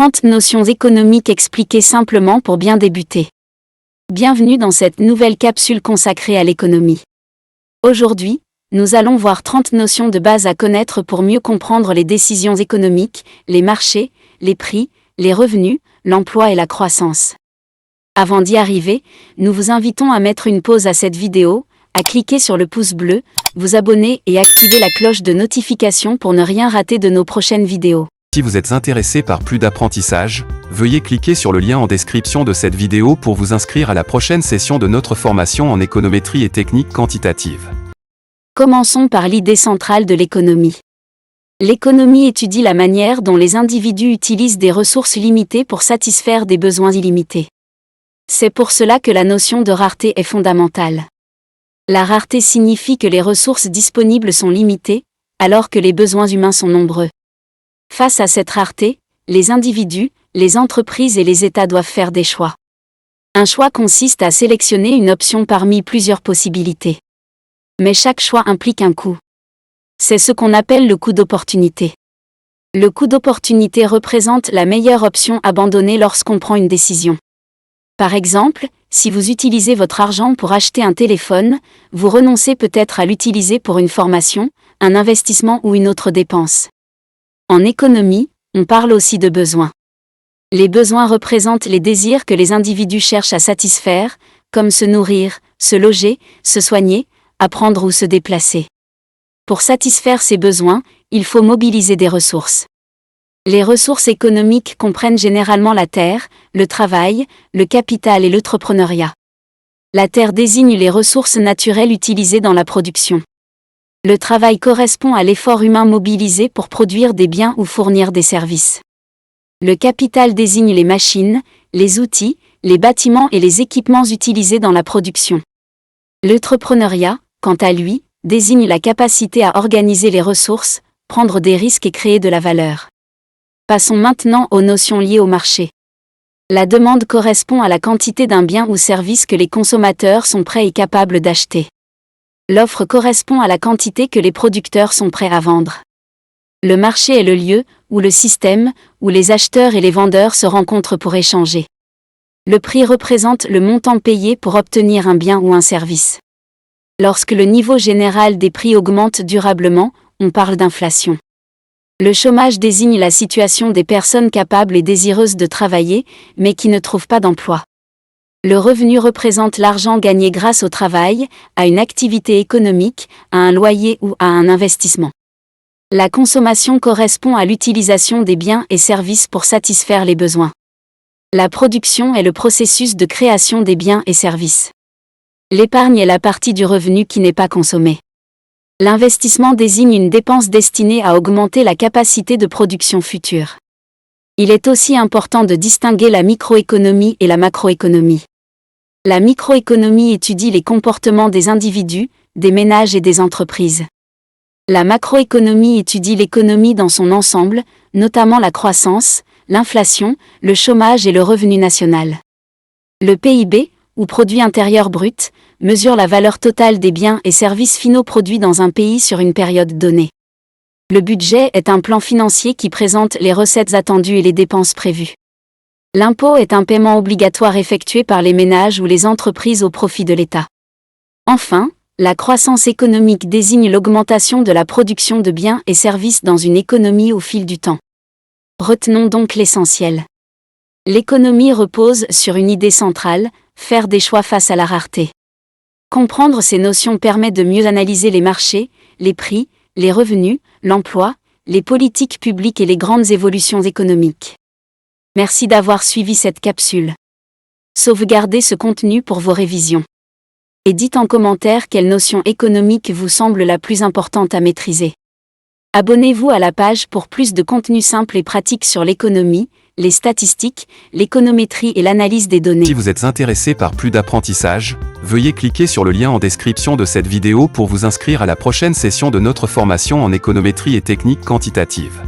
30 notions économiques expliquées simplement pour bien débuter. Bienvenue dans cette nouvelle capsule consacrée à l'économie. Aujourd'hui, nous allons voir 30 notions de base à connaître pour mieux comprendre les décisions économiques, les marchés, les prix, les revenus, l'emploi et la croissance. Avant d'y arriver, nous vous invitons à mettre une pause à cette vidéo, à cliquer sur le pouce bleu, vous abonner et activer la cloche de notification pour ne rien rater de nos prochaines vidéos. Si vous êtes intéressé par plus d'apprentissage, veuillez cliquer sur le lien en description de cette vidéo pour vous inscrire à la prochaine session de notre formation en économétrie et techniques quantitatives. Commençons par l'idée centrale de l'économie. L'économie étudie la manière dont les individus utilisent des ressources limitées pour satisfaire des besoins illimités. C'est pour cela que la notion de rareté est fondamentale. La rareté signifie que les ressources disponibles sont limitées, alors que les besoins humains sont nombreux. Face à cette rareté, les individus, les entreprises et les États doivent faire des choix. Un choix consiste à sélectionner une option parmi plusieurs possibilités. Mais chaque choix implique un coût. C'est ce qu'on appelle le coût d'opportunité. Le coût d'opportunité représente la meilleure option abandonnée lorsqu'on prend une décision. Par exemple, si vous utilisez votre argent pour acheter un téléphone, vous renoncez peut-être à l'utiliser pour une formation, un investissement ou une autre dépense. En économie, on parle aussi de besoins. Les besoins représentent les désirs que les individus cherchent à satisfaire, comme se nourrir, se loger, se soigner, apprendre ou se déplacer. Pour satisfaire ces besoins, il faut mobiliser des ressources. Les ressources économiques comprennent généralement la terre, le travail, le capital et l'entrepreneuriat. La terre désigne les ressources naturelles utilisées dans la production. Le travail correspond à l'effort humain mobilisé pour produire des biens ou fournir des services. Le capital désigne les machines, les outils, les bâtiments et les équipements utilisés dans la production. L'entrepreneuriat, quant à lui, désigne la capacité à organiser les ressources, prendre des risques et créer de la valeur. Passons maintenant aux notions liées au marché. La demande correspond à la quantité d'un bien ou service que les consommateurs sont prêts et capables d'acheter. L'offre correspond à la quantité que les producteurs sont prêts à vendre. Le marché est le lieu, ou le système, où les acheteurs et les vendeurs se rencontrent pour échanger. Le prix représente le montant payé pour obtenir un bien ou un service. Lorsque le niveau général des prix augmente durablement, on parle d'inflation. Le chômage désigne la situation des personnes capables et désireuses de travailler, mais qui ne trouvent pas d'emploi. Le revenu représente l'argent gagné grâce au travail, à une activité économique, à un loyer ou à un investissement. La consommation correspond à l'utilisation des biens et services pour satisfaire les besoins. La production est le processus de création des biens et services. L'épargne est la partie du revenu qui n'est pas consommée. L'investissement désigne une dépense destinée à augmenter la capacité de production future. Il est aussi important de distinguer la microéconomie et la macroéconomie. La microéconomie étudie les comportements des individus, des ménages et des entreprises. La macroéconomie étudie l'économie dans son ensemble, notamment la croissance, l'inflation, le chômage et le revenu national. Le PIB, ou produit intérieur brut, mesure la valeur totale des biens et services finaux produits dans un pays sur une période donnée. Le budget est un plan financier qui présente les recettes attendues et les dépenses prévues. L'impôt est un paiement obligatoire effectué par les ménages ou les entreprises au profit de l'État. Enfin, la croissance économique désigne l'augmentation de la production de biens et services dans une économie au fil du temps. Retenons donc l'essentiel. L'économie repose sur une idée centrale, faire des choix face à la rareté. Comprendre ces notions permet de mieux analyser les marchés, les prix, les revenus, l'emploi, les politiques publiques et les grandes évolutions économiques. Merci d'avoir suivi cette capsule. Sauvegardez ce contenu pour vos révisions. Et dites en commentaire quelle notion économique vous semble la plus importante à maîtriser. Abonnez-vous à la page pour plus de contenu simple et pratique sur l'économie, les statistiques, l'économétrie et l'analyse des données. Si vous êtes intéressé par plus d'apprentissage, veuillez cliquer sur le lien en description de cette vidéo pour vous inscrire à la prochaine session de notre formation en économétrie et techniques quantitatives.